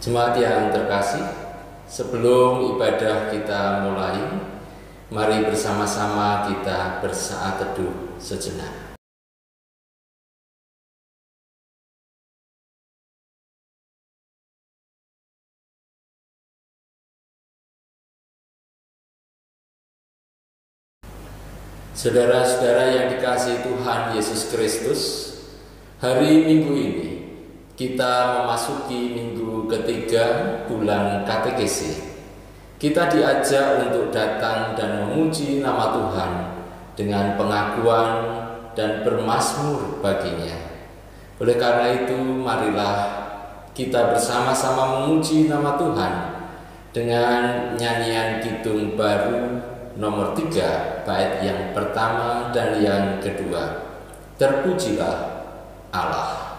Jemaat yang terkasih, sebelum ibadah kita mulai, mari bersama-sama kita bersaat teduh sejenak. Saudara-saudara yang dikasihi Tuhan Yesus Kristus, hari Minggu ini kita memasuki minggu ketiga bulan katekesi. Kita diajak untuk datang dan memuji nama Tuhan dengan pengakuan dan bermazmur baginya. Oleh karena itu, marilah kita bersama-sama memuji nama Tuhan dengan nyanyian kidung baru nomor 3, bait yang pertama dan yang kedua. Terpujilah Allah.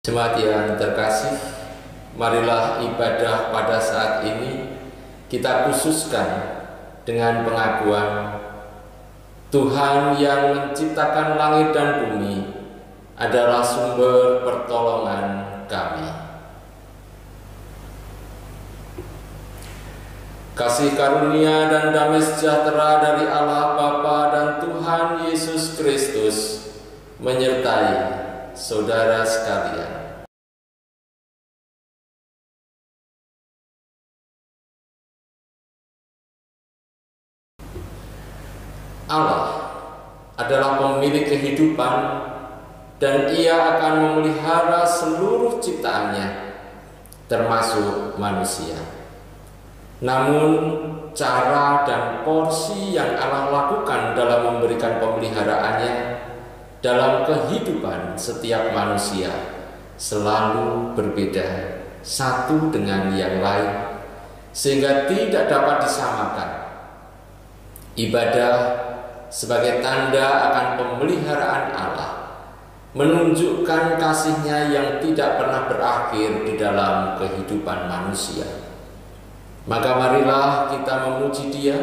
Jemaat yang terkasih, marilah ibadah pada saat ini kita khususkan dengan pengakuan Tuhan yang menciptakan langit dan bumi adalah sumber pertolongan kami. Kasih karunia dan damai sejahtera dari Allah Bapa dan Tuhan Yesus Kristus menyertai saudara sekalian. Allah adalah pemilik kehidupan dan Ia akan memelihara seluruh ciptaannya, termasuk manusia. Namun, cara dan porsi yang Allah lakukan dalam memberikan pemeliharaannya dalam kehidupan setiap manusia selalu berbeda satu dengan yang lain, sehingga tidak dapat disamakan. Ibadah sebagai tanda akan pemeliharaan Allah menunjukkan kasih-Nya yang tidak pernah berakhir di dalam kehidupan manusia. Maka marilah kita memuji Dia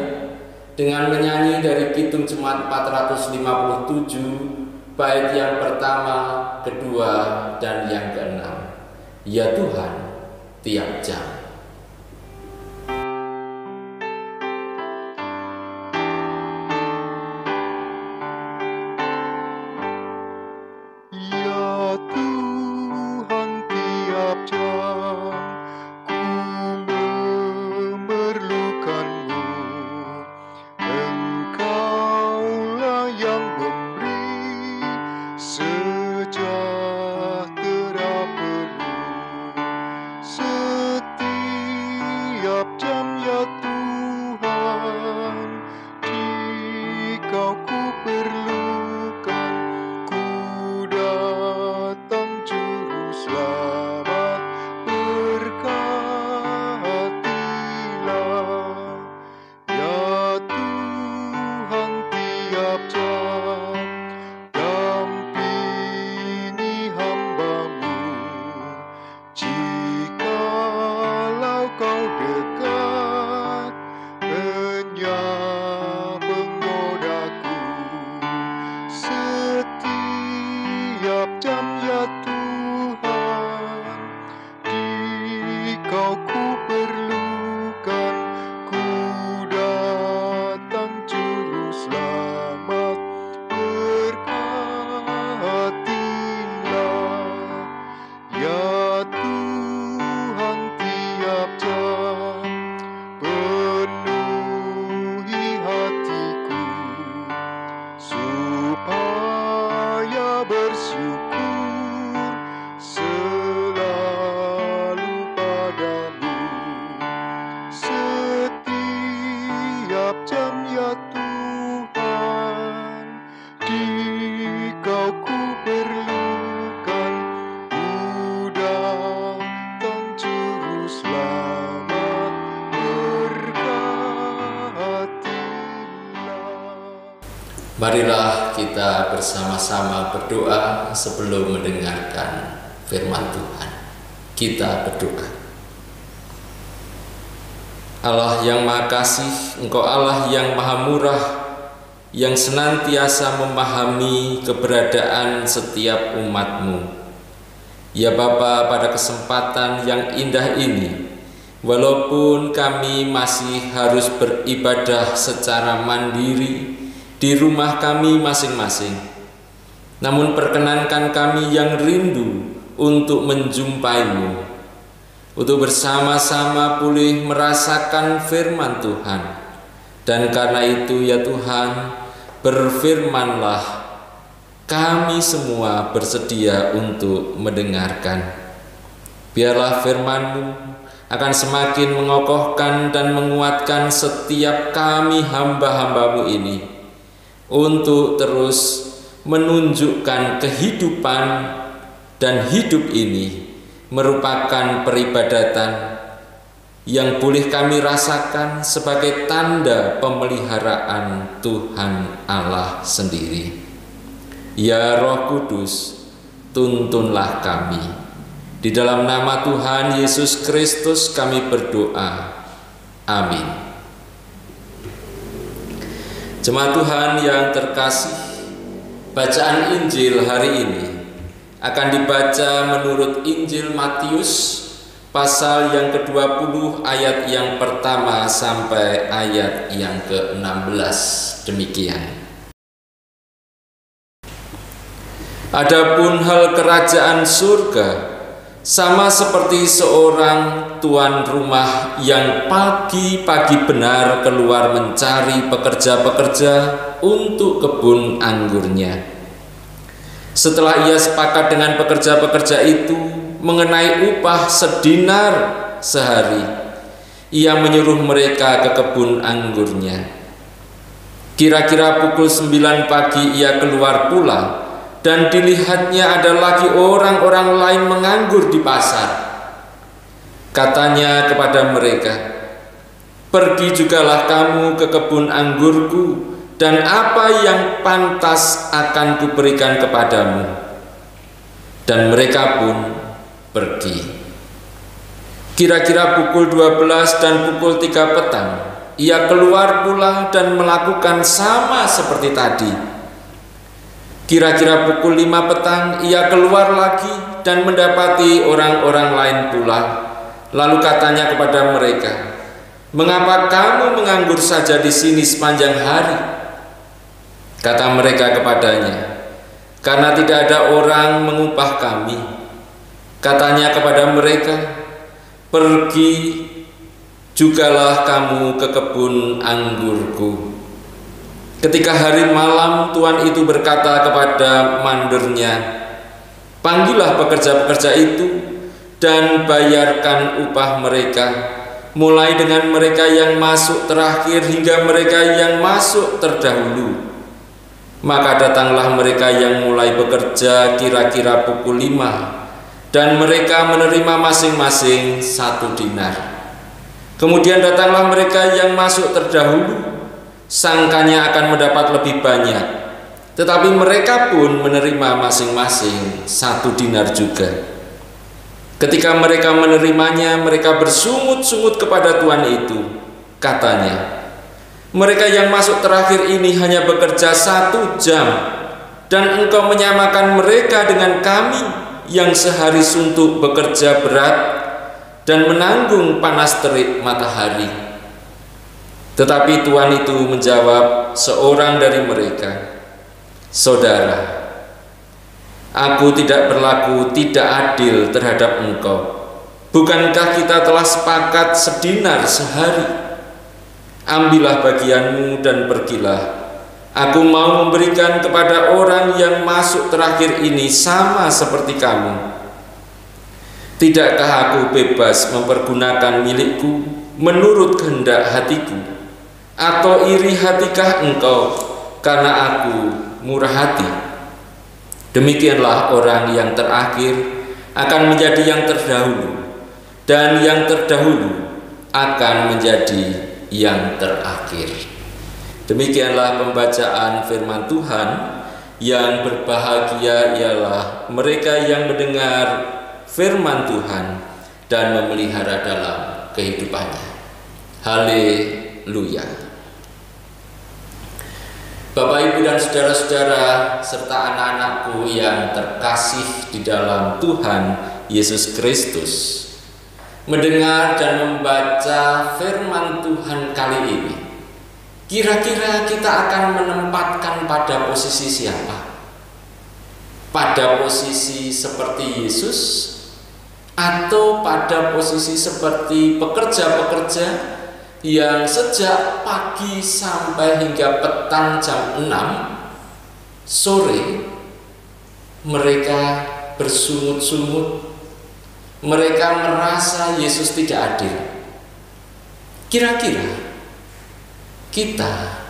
dengan menyanyi dari kidung jemaat 457, bait yang pertama, kedua, dan yang keenam. Ya Tuhan, tiap jam. Ya Tuhan, Marilah kita bersama-sama berdoa sebelum mendengarkan firman Tuhan. Kita berdoa. Allah yang Maha Kasih, Engkau Allah yang Maha Murah, yang senantiasa memahami keberadaan setiap umat-Mu. Ya Bapa, pada kesempatan yang indah ini, walaupun kami masih harus beribadah secara mandiri di rumah kami masing-masing, namun perkenankan kami yang rindu untuk menjumpai-Mu, untuk bersama-sama pulih merasakan firman Tuhan. Dan karena itu ya Tuhan, berfirman-Lah, kami semua bersedia untuk mendengarkan. Biarlah firman-Mu akan semakin mengokohkan dan menguatkan setiap kami hamba-hamba-Mu ini, untuk terus menunjukkan kehidupan, dan hidup ini merupakan peribadatan yang boleh kami rasakan sebagai tanda pemeliharaan Tuhan Allah sendiri. Ya Roh Kudus, tuntunlah kami. Di dalam nama Tuhan Yesus Kristus kami berdoa. Amin. Jemaat Tuhan yang terkasih, bacaan Injil hari ini akan dibaca menurut Injil Matius pasal yang ke-20 ayat yang pertama sampai ayat yang ke-16. Demikian. Adapun hal kerajaan surga sama seperti seorang tuan rumah yang pagi-pagi benar keluar mencari pekerja-pekerja untuk kebun anggurnya. Setelah ia sepakat dengan pekerja-pekerja itu mengenai upah sedinar sehari, ia menyuruh mereka ke kebun anggurnya. Kira-kira pukul 9 pagi ia keluar pula, dan dilihatnya ada lagi orang-orang lain menganggur di pasar. Katanya kepada mereka, "Pergi jugalah kamu ke kebun anggurku, dan apa yang pantas akan kuberikan kepadamu." Dan mereka pun pergi. Kira-kira pukul 12 dan pukul 3 petang, ia keluar pula dan melakukan sama seperti tadi. Kira-kira pukul 5 petang, ia keluar lagi dan mendapati orang-orang lain pula. Lalu katanya kepada mereka, "Mengapa kamu menganggur saja di sini sepanjang hari?" Kata mereka kepadanya, "Karena tidak ada orang mengupah kami." Katanya kepada mereka, "Pergi jugalah kamu ke kebun anggurku." Ketika hari malam, tuan itu berkata kepada mandernya, "Panggillah pekerja-pekerja itu dan bayarkan upah mereka, mulai dengan mereka yang masuk terakhir hingga mereka yang masuk terdahulu." Maka datanglah mereka yang mulai bekerja kira-kira pukul 5, dan mereka menerima masing-masing 1 dinar. Kemudian datanglah mereka yang masuk terdahulu, sangkanya akan mendapat lebih banyak, tetapi mereka pun menerima masing-masing 1 dinar juga. Ketika mereka menerimanya, mereka bersungut-sungut kepada tuan itu. Katanya, "Mereka yang masuk terakhir ini hanya bekerja 1 jam, dan engkau menyamakan mereka dengan kami yang sehari suntuk bekerja berat dan menanggung panas terik matahari." Tetapi tuan itu menjawab seorang dari mereka, "Saudara, aku tidak berlaku tidak adil terhadap engkau. Bukankah kita telah sepakat sedinar sehari? Ambillah bagianmu dan pergilah. Aku mau memberikan kepada orang yang masuk terakhir ini sama seperti kamu. Tidakkah aku bebas mempergunakan milikku menurut kehendak hatiku? Atau iri hatikah engkau karena aku murah hati?" Demikianlah orang yang terakhir akan menjadi yang terdahulu, dan yang terdahulu akan menjadi yang terakhir. Demikianlah pembacaan firman Tuhan. Yang berbahagia ialah mereka yang mendengar firman Tuhan dan memelihara dalam kehidupannya. Haleluya. Bapak, Ibu, dan saudara-saudara serta anak-anakku yang terkasih di dalam Tuhan Yesus Kristus, mendengar dan membaca firman Tuhan kali ini, kira-kira kita akan menempatkan pada posisi siapa? Pada posisi seperti Yesus atau pada posisi seperti pekerja-pekerja yang sejak pagi sampai hingga petang jam 6 sore mereka bersungut-sungut, mereka merasa Yesus tidak adil? Kira-kira kita,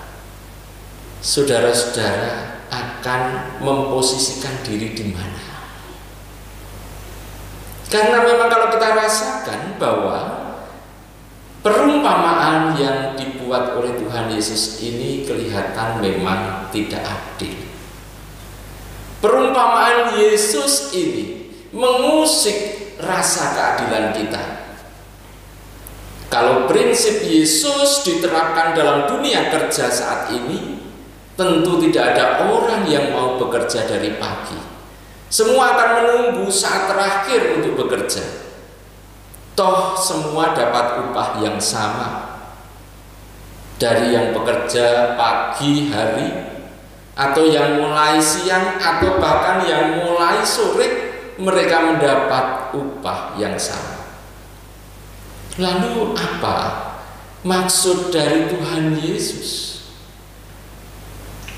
saudara-saudara, akan memposisikan diri di mana? Karena memang kalau kita rasakan bahwa perumpamaan yang dibuat oleh Tuhan Yesus ini kelihatan memang tidak adil. Perumpamaan Yesus ini mengusik rasa keadilan kita. Kalau prinsip Yesus diterapkan dalam dunia kerja saat ini, tentu tidak ada orang yang mau bekerja dari pagi. Semua akan menunggu saat terakhir untuk bekerja. Toh semua dapat upah yang sama. Dari yang bekerja pagi hari, atau yang mulai siang, atau bahkan yang mulai sore, mereka mendapat upah yang sama. Lalu apa maksud dari Tuhan Yesus?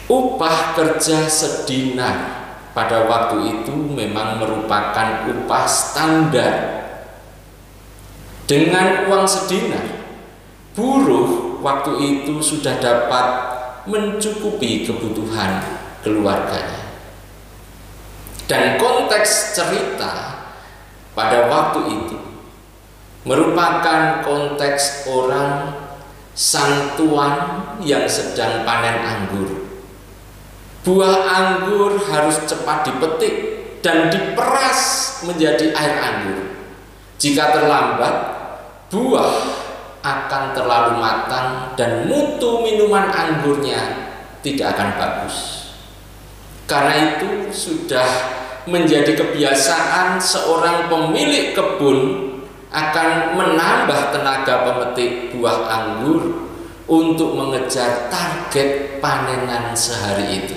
Upah kerja sedinar pada waktu itu memang merupakan upah standar. Dengan uang sedinar, buruh waktu itu sudah dapat mencukupi kebutuhan keluarganya. Dan konteks cerita pada waktu itu merupakan konteks orang sang tuan yang sedang panen anggur. Buah anggur harus cepat dipetik dan diperas menjadi air anggur. Jika terlambat, buah akan terlalu matang dan mutu minuman anggurnya tidak akan bagus. Karena itu sudah menjadi kebiasaan seorang pemilik kebun akan menambah tenaga pemetik buah anggur untuk mengejar target panenan sehari itu.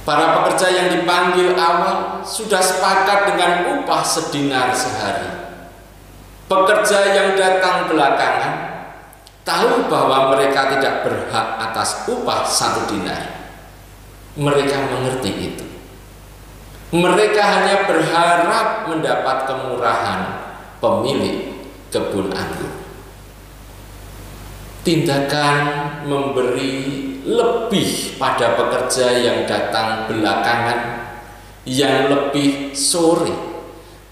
Para pekerja yang dipanggil awal sudah sepakat dengan upah sedinar sehari. Pekerja yang datang belakangan tahu bahwa mereka tidak berhak atas upah 1 dinar. Mereka mengerti itu. Mereka hanya berharap mendapat kemurahan pemilik kebun anggur. Tindakan memberi lebih pada pekerja yang datang belakangan, yang lebih sore,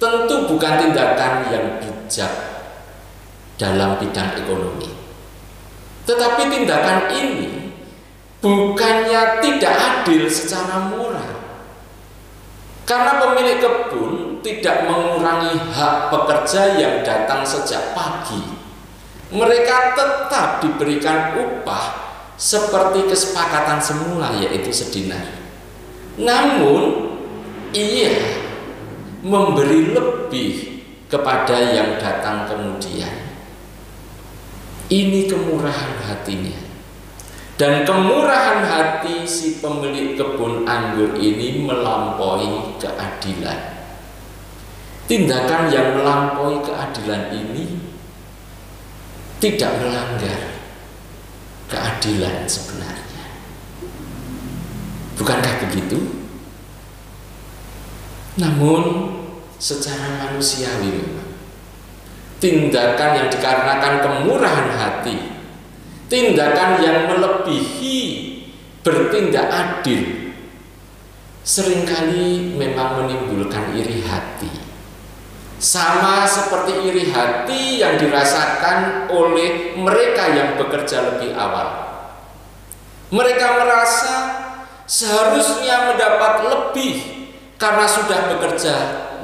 tentu bukan tindakan yang bijak dalam bidang ekonomi. Tetapi tindakan ini bukannya tidak adil secara moral. Karena pemilik kebun tidak mengurangi hak pekerja yang datang sejak pagi. Mereka tetap diberikan upah seperti kesepakatan semula, yaitu sedinar. Namun ia memberi lebih kepada yang datang kemudian. Ini kemurahan hatinya. Dan kemurahan hati si pemilik kebun anggur ini melampaui keadilan. Tindakan yang melampaui keadilan ini tidak melanggar keadilan sebenarnya. Bukankah begitu? Namun secara manusiawi memang tindakan yang dikarenakan kemurahan hati, tindakan yang melebihi bertindak adil, seringkali memang menimbulkan iri hati. Sama seperti iri hati yang dirasakan oleh mereka yang bekerja lebih awal. Mereka merasa seharusnya mendapat lebih karena sudah bekerja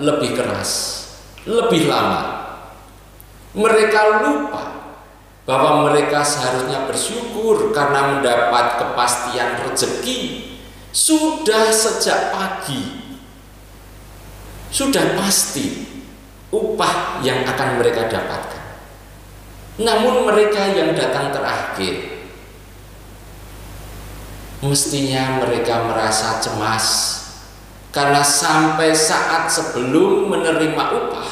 lebih keras, lebih lama. Mereka lupa bahwa mereka seharusnya bersyukur karena mendapat kepastian rezeki sudah sejak pagi. Sudah pasti upah yang akan mereka dapatkan. Namun mereka yang datang terakhir, mestinya mereka merasa cemas karena sampai saat sebelum menerima upah,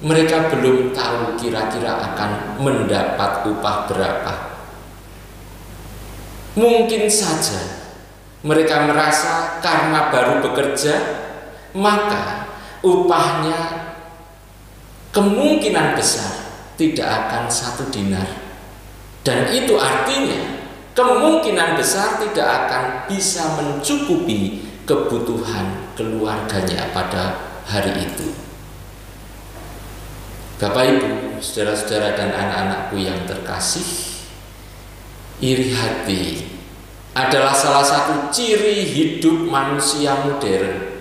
mereka belum tahu kira-kira akan mendapat upah berapa. Mungkin saja mereka merasa karena baru bekerja, maka upahnya kemungkinan besar tidak akan 1 dinar. Dan itu artinya kemungkinan besar tidak akan bisa mencukupi kebutuhan keluarganya pada hari itu. Bapak Ibu, saudara-saudara dan anak-anakku yang terkasih, iri hati adalah salah satu ciri hidup manusia modern.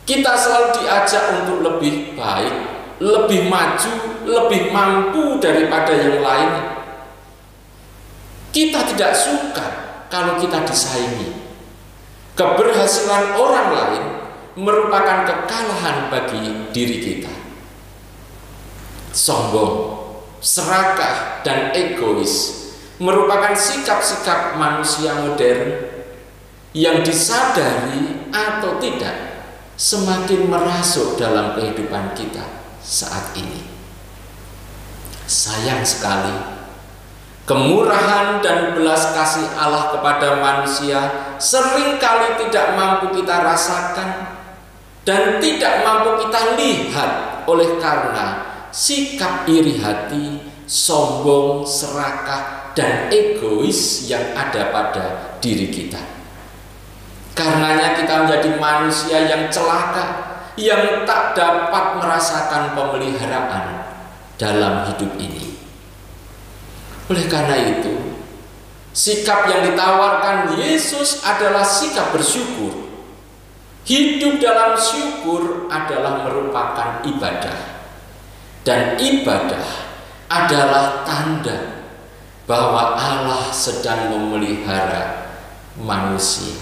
Kita selalu diajak untuk lebih baik, lebih maju, lebih mampu daripada yang lain. Kita tidak suka kalau kita disaingi. Keberhasilan orang lain merupakan kekalahan bagi diri kita. Sombong, serakah, dan egois merupakan sikap-sikap manusia modern yang disadari atau tidak semakin merasuk dalam kehidupan kita saat ini. Sayang sekali, kemurahan dan belas kasih Allah kepada manusia seringkali tidak mampu kita rasakan dan tidak mampu kita lihat oleh karena sikap iri hati, sombong, serakah, dan egois yang ada pada diri kita. Karenanya kita menjadi manusia yang celaka, yang tak dapat merasakan pemeliharaan dalam hidup ini. Oleh karena itu, sikap yang ditawarkan Yesus adalah sikap bersyukur. Hidup dalam syukur adalah merupakan ibadah. Dan ibadah adalah tanda bahwa Allah sedang memelihara manusia.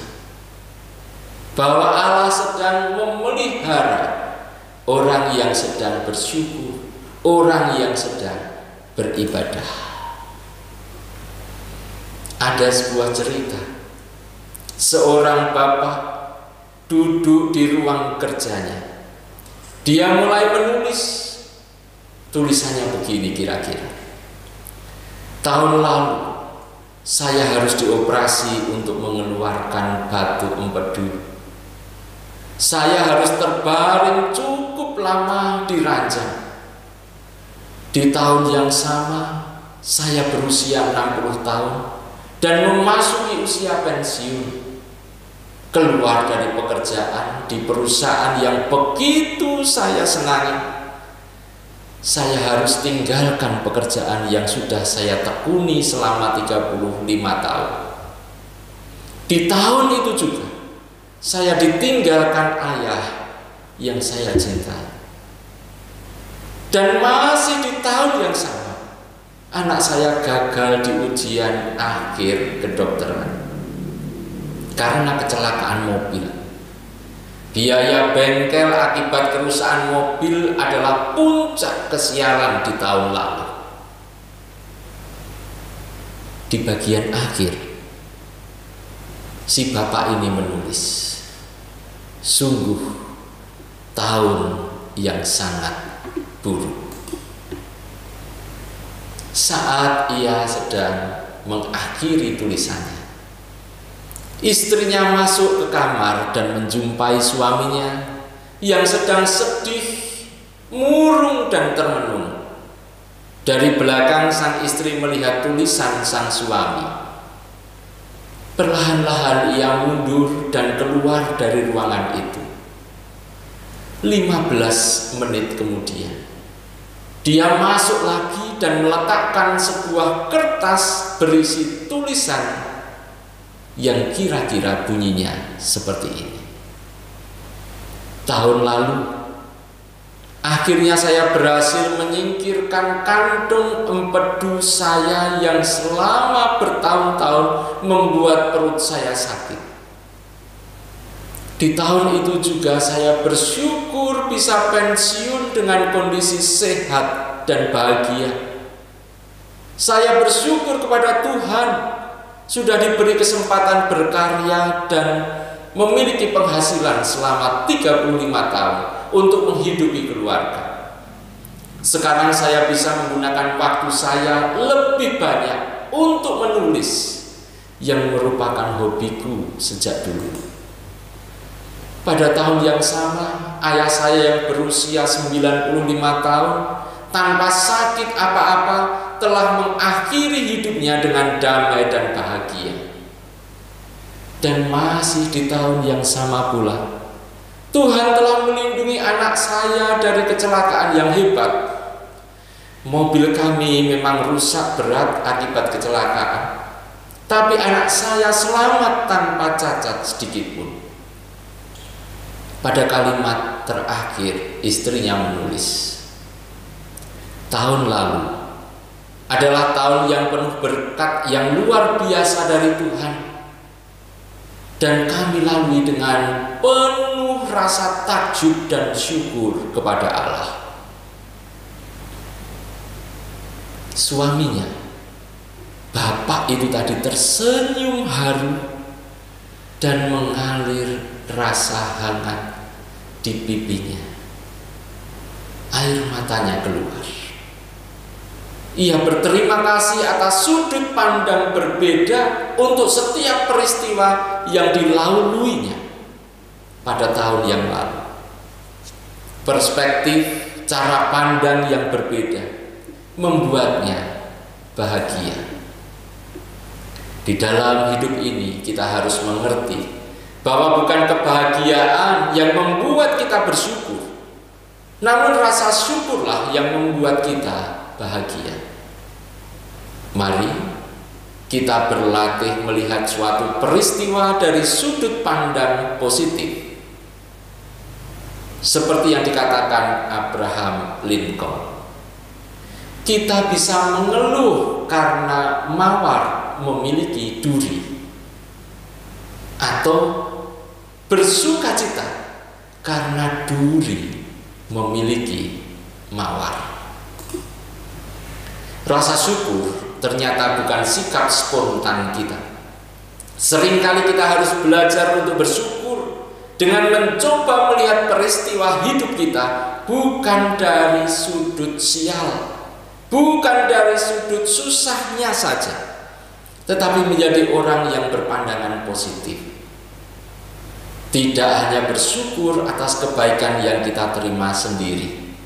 Bahwa Allah sedang memelihara orang yang sedang bersyukur, orang yang sedang beribadah. Ada sebuah cerita. Seorang bapak duduk di ruang kerjanya. Dia mulai menulis. Tulisannya begini kira-kira. Tahun lalu saya harus dioperasi untuk mengeluarkan batu empedu. Saya harus terbaring cukup lama di ranjang. Di tahun yang sama saya berusia 60 tahun dan memasuki usia pensiun. Keluar dari pekerjaan di perusahaan yang begitu saya senangi. Saya harus tinggalkan pekerjaan yang sudah saya tekuni selama 35 tahun. Di tahun itu juga saya ditinggalkan ayah yang saya cintai. Dan masih di tahun yang sama, anak saya gagal di ujian akhir kedokteran karena kecelakaan mobil. Biaya bengkel akibat kerusakan mobil adalah puncak kesialan di tahun lalu. Di bagian akhir, si bapak ini menulis, sungguh tahun yang sangat buruk. Saat ia sedang mengakhiri tulisannya, istrinya masuk ke kamar dan menjumpai suaminya yang sedang sedih, murung dan termenung. Dari belakang sang istri melihat tulisan sang suami. Perlahan-lahan ia mundur dan keluar dari ruangan itu. 15 menit kemudian, dia masuk lagi dan meletakkan sebuah kertas berisi tulisan yang kira-kira bunyinya seperti ini. Tahun lalu, akhirnya saya berhasil menyingkirkan kantung empedu saya yang selama bertahun-tahun membuat perut saya sakit. Di tahun itu juga saya bersyukur bisa pensiun dengan kondisi sehat dan bahagia. Saya bersyukur kepada Tuhan sudah diberi kesempatan berkarya dan memiliki penghasilan selama 35 tahun untuk menghidupi keluarga. Sekarang saya bisa menggunakan waktu saya lebih banyak untuk menulis yang merupakan hobiku sejak dulu. Pada tahun yang sama, ayah saya yang berusia 95 tahun tanpa sakit apa-apa telah mengakhiri hidupnya dengan damai dan bahagia. Dan masih di tahun yang sama pula, Tuhan telah melindungi anak saya dari kecelakaan yang hebat. Mobil kami memang rusak berat akibat kecelakaan, tapi anak saya selamat tanpa cacat sedikit pun. Pada kalimat terakhir, istrinya menulis, tahun lalu adalah tahun yang penuh berkat yang luar biasa dari Tuhan, dan kami lalui dengan penuh rasa takjub dan syukur kepada Allah. Suaminya, bapak itu tadi tersenyum haru dan mengalir rasa hangat di pipinya. Air matanya keluar. Ia berterima kasih atas sudut pandang berbeda untuk setiap peristiwa yang dilaluinya pada tahun yang lalu. Perspektif, cara pandang yang berbeda membuatnya bahagia. Di dalam hidup ini kita harus mengerti bahwa bukan kebahagiaan yang membuat kita bersyukur, namun rasa syukurlah yang membuat kita bahagia. Mari kita berlatih melihat suatu peristiwa dari sudut pandang positif, seperti yang dikatakan Abraham Lincoln. Kita bisa mengeluh karena mawar memiliki duri, atau bersukacita karena duri memiliki mawar. Rasa syukur ternyata bukan sikap spontan kita. Seringkali kita harus belajar untuk bersyukur dengan mencoba melihat peristiwa hidup kita bukan dari sudut sial, bukan dari sudut susahnya saja, tetapi menjadi orang yang berpandangan positif. Tidak hanya bersyukur atas kebaikan yang kita terima sendiri,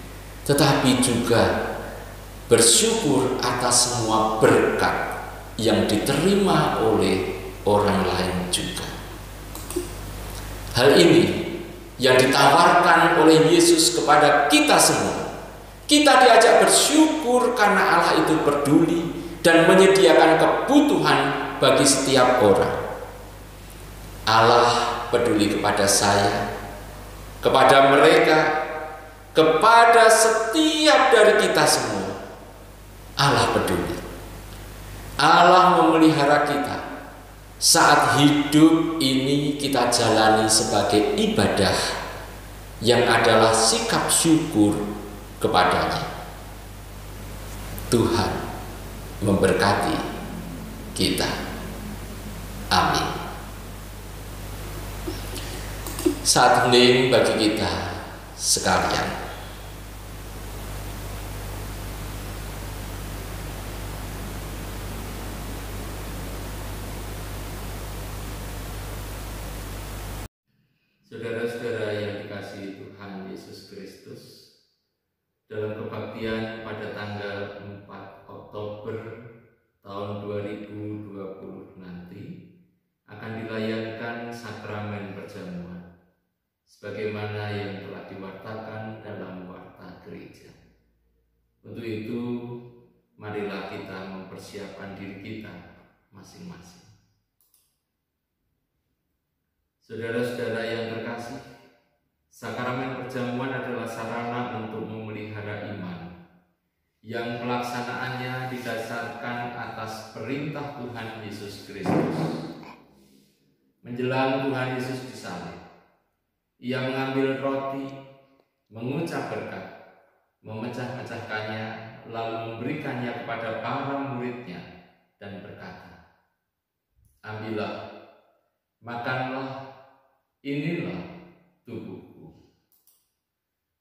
tetapi juga bersyukur atas semua berkat yang diterima oleh orang lain juga. Hal ini yang ditawarkan oleh Yesus kepada kita semua. Kita diajak bersyukur karena Allah itu peduli dan menyediakan kebutuhan bagi setiap orang. Allah peduli kepada saya, kepada mereka, kepada setiap dari kita semua. Allah peduli. Allah memelihara kita saat hidup ini kita jalani sebagai ibadah yang adalah sikap syukur kepadanya. Tuhan memberkati kita. Amin. Saat hening bagi kita sekalian. Saudara-saudara yang dikasihi Tuhan Yesus Kristus, dalam kebaktian pada tanggal 4 Oktober tahun 2020 nanti akan dilayankan sakramen perjamuan sebagaimana yang telah diwartakan dalam warta gereja. Untuk itu, marilah kita mempersiapkan diri kita masing-masing. Saudara-saudara yang terkasih, sakramen perjamuan adalah sarana untuk memelihara iman yang pelaksanaannya didasarkan atas perintah Tuhan Yesus Kristus. Menjelang Tuhan Yesus disalib, Ia mengambil roti, mengucap berkat, memecah-mecahkannya, lalu memberikannya kepada para murid-Nya dan berkata, "Ambillah, makanlah, inilah tubuhku."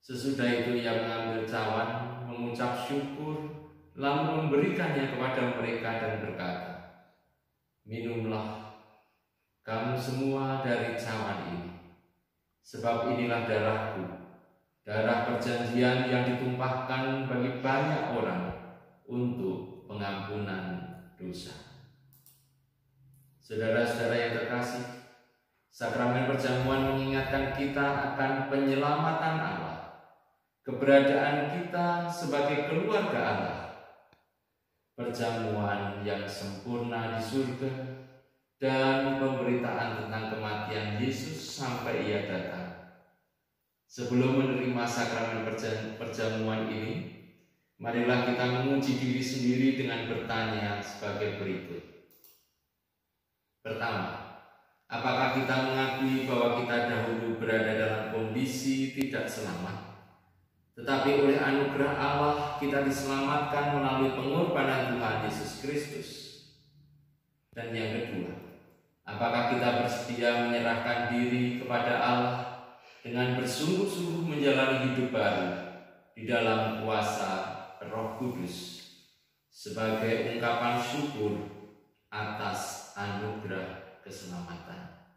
Sesudah itu Ia mengambil cawan, mengucap syukur, lalu memberikannya kepada mereka dan berkata, "Minumlah kamu semua dari cawan ini, sebab inilah darahku, darah perjanjian yang ditumpahkan bagi banyak orang untuk pengampunan dosa." Saudara-saudara yang terkasih, sakramen perjamuan mengingatkan kita akan penyelamatan Allah, keberadaan kita sebagai keluarga Allah, perjamuan yang sempurna di surga, dan pemberitaan tentang kematian Yesus sampai Ia datang. Sebelum menerima sakramen perjamuan ini, marilah kita menguji diri sendiri dengan bertanya sebagai berikut. Pertama, apakah kita mengakui bahwa kita dahulu berada dalam kondisi tidak selamat, tetapi oleh anugerah Allah kita diselamatkan melalui pengorbanan Tuhan Yesus Kristus? Dan yang kedua, apakah kita bersedia menyerahkan diri kepada Allah dengan bersungguh-sungguh menjalani hidup baru di dalam kuasa Roh Kudus sebagai ungkapan syukur atas anugerah keselamatan?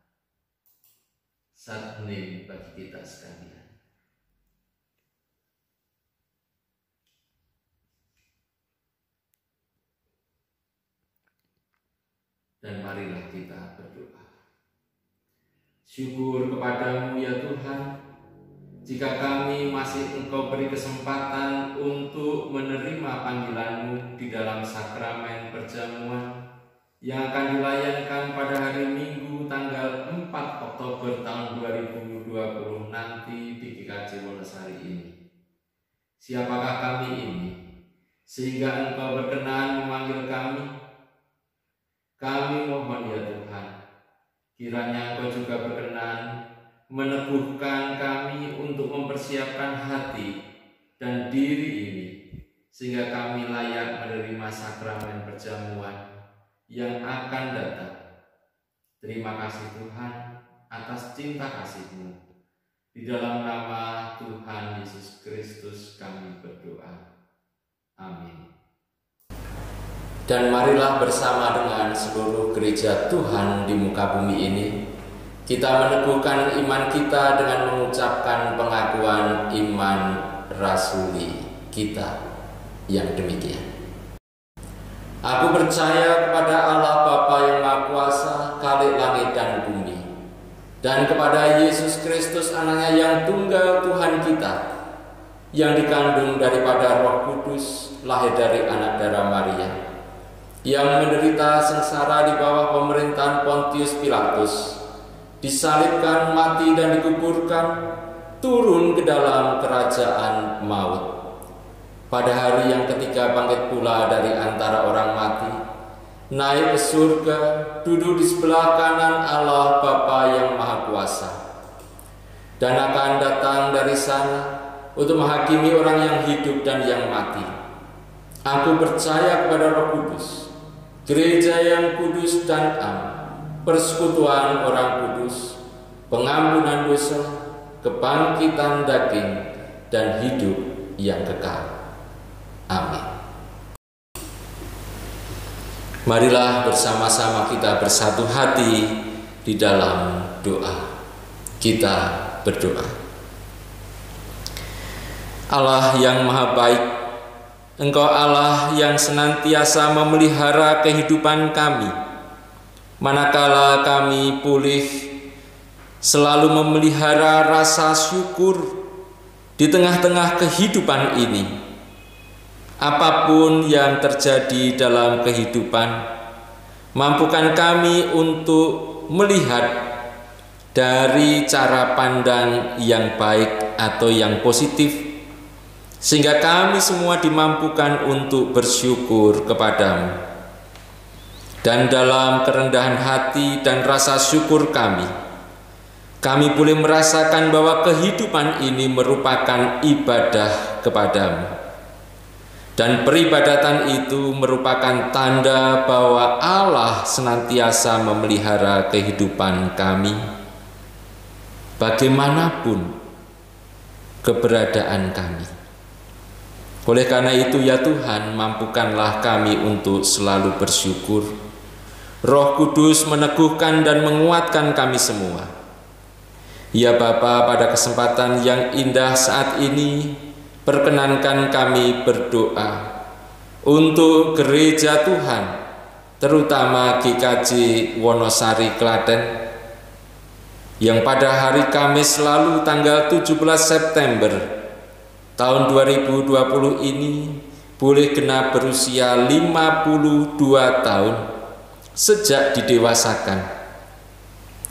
Saat hening bagi kita sekalian. Dan marilah kita berdoa. Syukur kepadamu ya Tuhan, jika kami masih Engkau beri kesempatan untuk menerima panggilan-Mu di dalam sakramen perjamuan yang akan dilayankan pada hari Minggu tanggal 4 Oktober tahun 2020 nanti di GKJ Wonosari ini. Siapakah kami ini sehingga Engkau berkenan memanggil kami? Kami mohon ya Tuhan, kiranya Engkau juga berkenan meneguhkan kami untuk mempersiapkan hati dan diri ini, sehingga kami layak menerima sakramen perjamuan yang akan datang. Terima kasih Tuhan atas cinta kasih-Mu. Di dalam nama Tuhan Yesus Kristus kami berdoa. Amin. Dan marilah bersama dengan seluruh gereja Tuhan di muka bumi ini, kita meneguhkan iman kita dengan mengucapkan pengakuan iman rasuli kita yang demikian. Aku percaya kepada Allah Bapa yang Maha Kuasa, Khalik langit dan bumi, dan kepada Yesus Kristus anaknya yang tunggal Tuhan kita, yang dikandung daripada Roh Kudus, lahir dari anak darah Maria, yang menderita sengsara di bawah pemerintahan Pontius Pilatus, disalibkan, mati dan dikuburkan, turun ke dalam kerajaan maut. Pada hari yang ketiga bangkit pula dari antara orang mati, naik ke surga, duduk di sebelah kanan Allah Bapa yang Maha Kuasa, dan akan datang dari sana untuk menghakimi orang yang hidup dan yang mati. Aku percaya kepada Roh Kudus, gereja yang kudus dan am, persekutuan orang kudus, pengampunan dosa, kebangkitan daging, dan hidup yang kekal. Amin. Marilah bersama-sama kita bersatu hati di dalam doa. Kita berdoa. Allah yang Maha Baik, Engkau Allah yang senantiasa memelihara kehidupan kami, manakala kami pulih, selalu memelihara rasa syukur di tengah-tengah kehidupan ini. Apapun yang terjadi dalam kehidupan, mampukan kami untuk melihat dari cara pandang yang baik atau yang positif, sehingga kami semua dimampukan untuk bersyukur kepadamu. Dan dalam kerendahan hati dan rasa syukur kami boleh merasakan bahwa kehidupan ini merupakan ibadah kepadamu. Dan peribadatan itu merupakan tanda bahwa Allah senantiasa memelihara kehidupan kami, bagaimanapun keberadaan kami. Oleh karena itu ya Tuhan, mampukanlah kami untuk selalu bersyukur. Roh Kudus meneguhkan dan menguatkan kami semua. Ya Bapa, pada kesempatan yang indah saat ini, perkenankan kami berdoa untuk gereja Tuhan, terutama GKJ Wonosari Klaten, yang pada hari Kamis lalu tanggal 17 September tahun 2020 ini boleh genap berusia 52 tahun sejak didewasakan.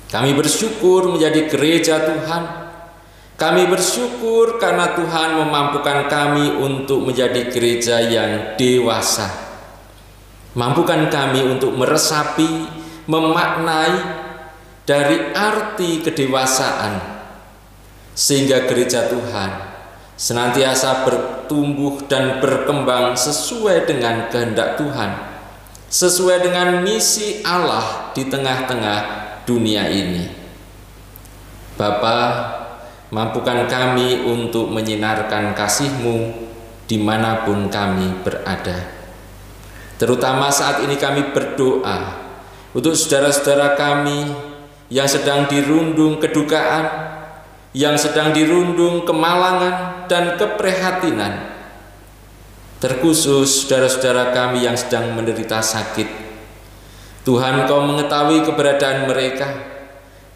Kami bersyukur menjadi gereja Tuhan. Kami bersyukur karena Tuhan memampukan kami untuk menjadi gereja yang dewasa. Mampukan kami untuk meresapi, memaknai dari arti kedewasaan, sehingga gereja Tuhan senantiasa bertumbuh dan berkembang sesuai dengan kehendak Tuhan, sesuai dengan misi Allah di tengah-tengah dunia ini. Bapa, mampukan kami untuk menyinarkan kasih-Mu dimanapun kami berada. Terutama saat ini kami berdoa untuk saudara-saudara kami yang sedang dirundung kedukaan, yang sedang dirundung kemalangan dan keprihatinan. Terkhusus saudara-saudara kami yang sedang menderita sakit. Tuhan, Kau mengetahui keberadaan mereka.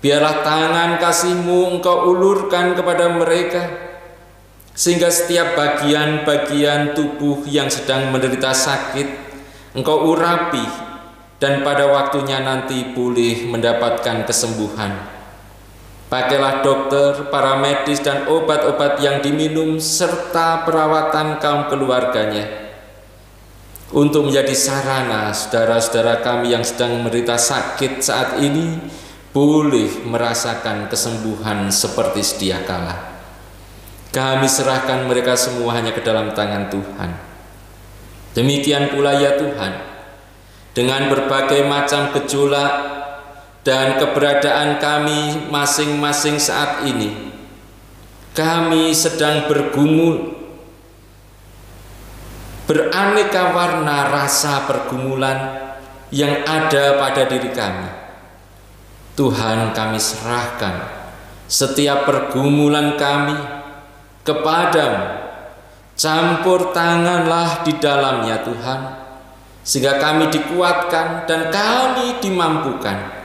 Biarlah tangan kasih-Mu Engkau ulurkan kepada mereka, sehingga setiap bagian-bagian tubuh yang sedang menderita sakit Engkau urapi, dan pada waktunya nanti boleh mendapatkan kesembuhan. Pakailah dokter, para medis, dan obat-obat yang diminum, serta perawatan kaum keluarganya, untuk menjadi sarana saudara-saudara kami yang sedang menderita sakit saat ini boleh merasakan kesembuhan seperti sedia kala. Kami serahkan mereka semua hanya ke dalam tangan Tuhan. Demikian pula ya Tuhan, dengan berbagai macam gejolak dan keberadaan kami masing-masing saat ini, kami sedang bergumul, beraneka warna rasa pergumulan yang ada pada diri kami. Tuhan, kami serahkan setiap pergumulan kami kepadamu. Campur tanganlah di dalamnya Tuhan, sehingga kami dikuatkan dan kami dimampukan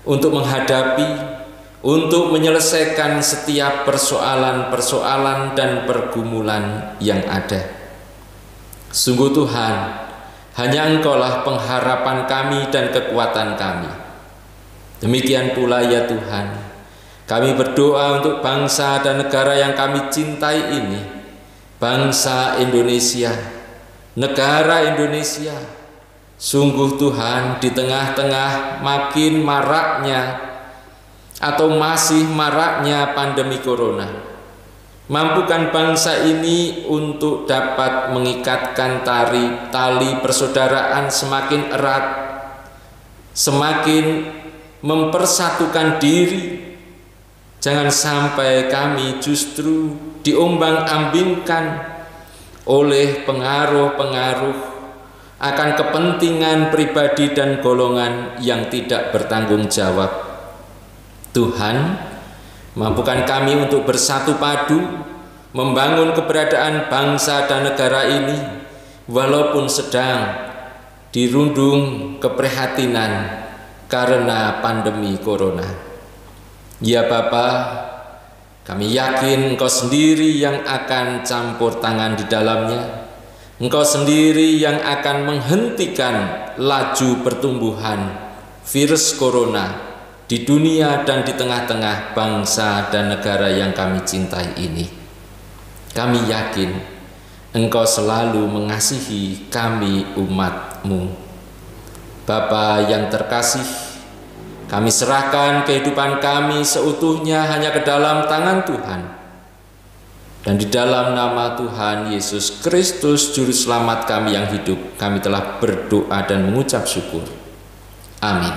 untuk menghadapi, untuk menyelesaikan setiap persoalan-persoalan dan pergumulan yang ada. Sungguh Tuhan, hanya Engkaulah pengharapan kami dan kekuatan kami. Demikian pula ya Tuhan, kami berdoa untuk bangsa dan negara yang kami cintai ini, bangsa Indonesia, negara Indonesia. Sungguh Tuhan, di tengah-tengah makin maraknya atau masih maraknya pandemi corona, mampukan bangsa ini untuk dapat mengikatkan tali persaudaraan semakin erat, semakin mempersatukan diri. Jangan sampai kami justru diombang-ambingkan oleh pengaruh-pengaruh akan kepentingan pribadi dan golongan yang tidak bertanggung jawab. Tuhan, mampukan kami untuk bersatu padu membangun keberadaan bangsa dan negara ini, walaupun sedang dirundung keprihatinan karena pandemi corona. Ya Bapa, kami yakin Engkau sendiri yang akan campur tangan di dalamnya. Engkau sendiri yang akan menghentikan laju pertumbuhan virus corona di dunia dan di tengah-tengah bangsa dan negara yang kami cintai ini. Kami yakin Engkau selalu mengasihi kami umat-Mu. Bapa yang terkasih, kami serahkan kehidupan kami seutuhnya hanya ke dalam tangan Tuhan. Dan di dalam nama Tuhan Yesus Kristus, Juru Selamat kami yang hidup, kami telah berdoa dan mengucap syukur. Amin.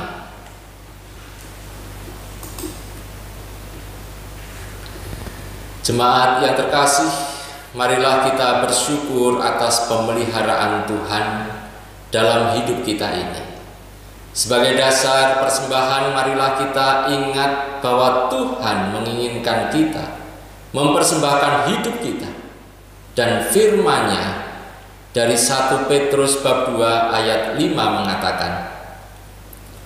Jemaat yang terkasih, marilah kita bersyukur atas pemeliharaan Tuhan dalam hidup kita ini. Sebagai dasar persembahan, marilah kita ingat bahwa Tuhan menginginkan kita mempersembahkan hidup kita, dan firman-Nya dari 1 Petrus bab 2 ayat 5 mengatakan,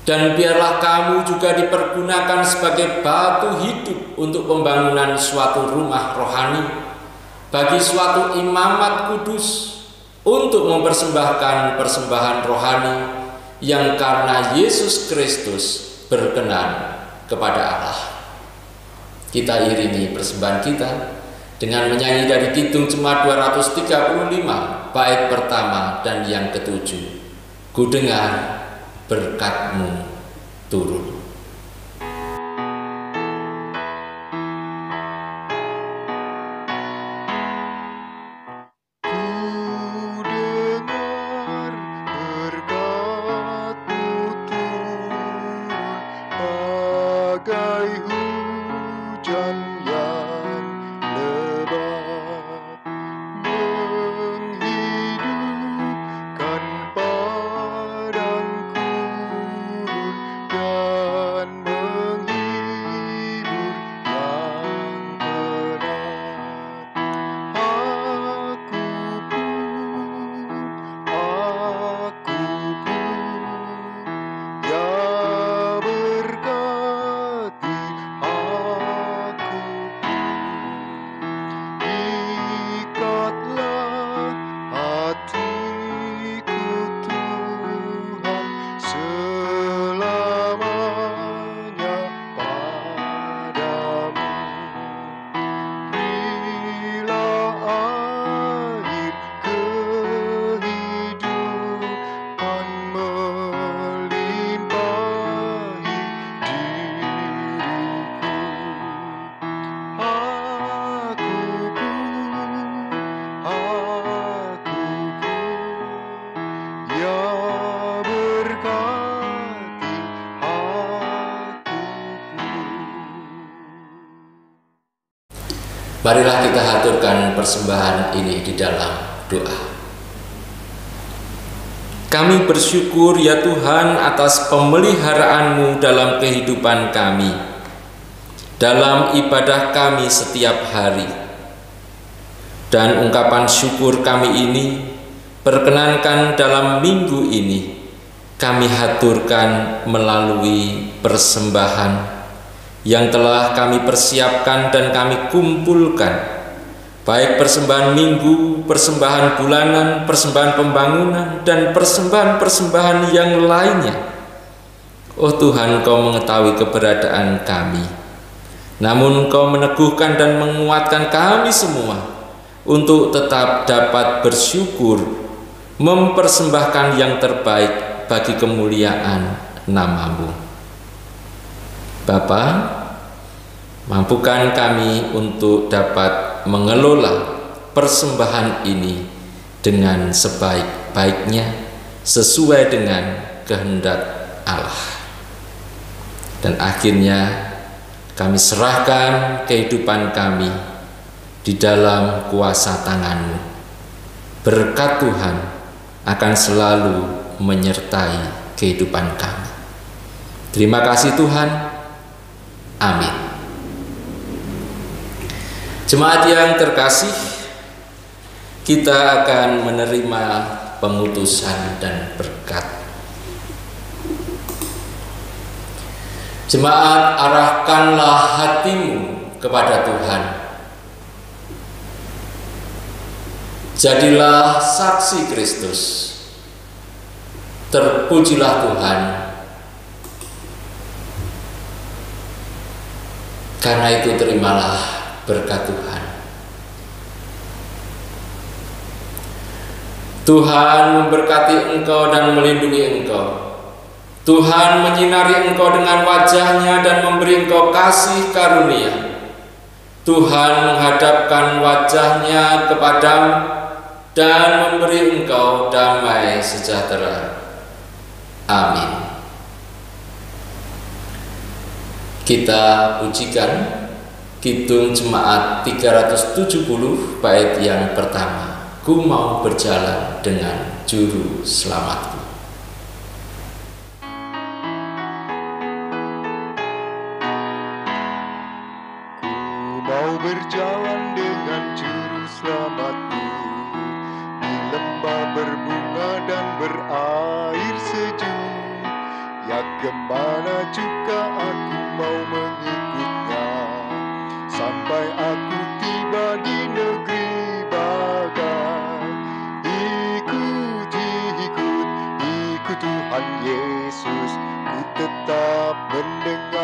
dan biarlah kamu juga dipergunakan sebagai batu hidup untuk pembangunan suatu rumah rohani bagi suatu imamat kudus, untuk mempersembahkan persembahan rohani yang karena Yesus Kristus berkenan kepada Allah. Kita iringi persembahan kita dengan menyanyi dari Kidung Jemaat 235 bait pertama dan yang ketujuh. Ku dengar berkat-Mu turun. Marilah kita haturkan persembahan ini di dalam doa. Kami bersyukur ya Tuhan atas pemeliharaan-Mu dalam kehidupan kami, dalam ibadah kami setiap hari. Dan ungkapan syukur kami ini, perkenankan dalam minggu ini, kami haturkan melalui persembahan yang telah kami persiapkan dan kami kumpulkan, baik persembahan minggu, persembahan bulanan, persembahan pembangunan, dan persembahan-persembahan yang lainnya. Oh Tuhan, Kau mengetahui keberadaan kami, namun Kau meneguhkan dan menguatkan kami semua untuk tetap dapat bersyukur, mempersembahkan yang terbaik bagi kemuliaan nama-Mu. Bapa, mampukan kami untuk dapat mengelola persembahan ini dengan sebaik-baiknya sesuai dengan kehendak Allah. Dan akhirnya kami serahkan kehidupan kami di dalam kuasa tangan-Mu. Berkat Tuhan akan selalu menyertai kehidupan kami. Terima kasih Tuhan. Amin. Jemaat yang terkasih, kita akan menerima pengutusan dan berkat. Jemaat, arahkanlah hatimu kepada Tuhan. Jadilah saksi Kristus. Terpujilah Tuhan. Karena itu terimalah berkat Tuhan. Tuhan memberkati engkau dan melindungi engkau. Tuhan menyinari engkau dengan wajah-Nya dan memberi engkau kasih karunia. Tuhan menghadapkan wajah-Nya kepadamu dan memberi engkau damai sejahtera. Amin. Kita pujikan Kidung Jemaat 370 bait yang pertama. Ku mau berjalan dengan juru selamatku. Ku mau berjalan dengan juru selamatku di lembah berbunga dan berair sejuk. Ya kemana juga aku mau mengikutnya, sampai aku tiba di negeri bagai. Ikut Tuhan Yesus, ku tetap mendengar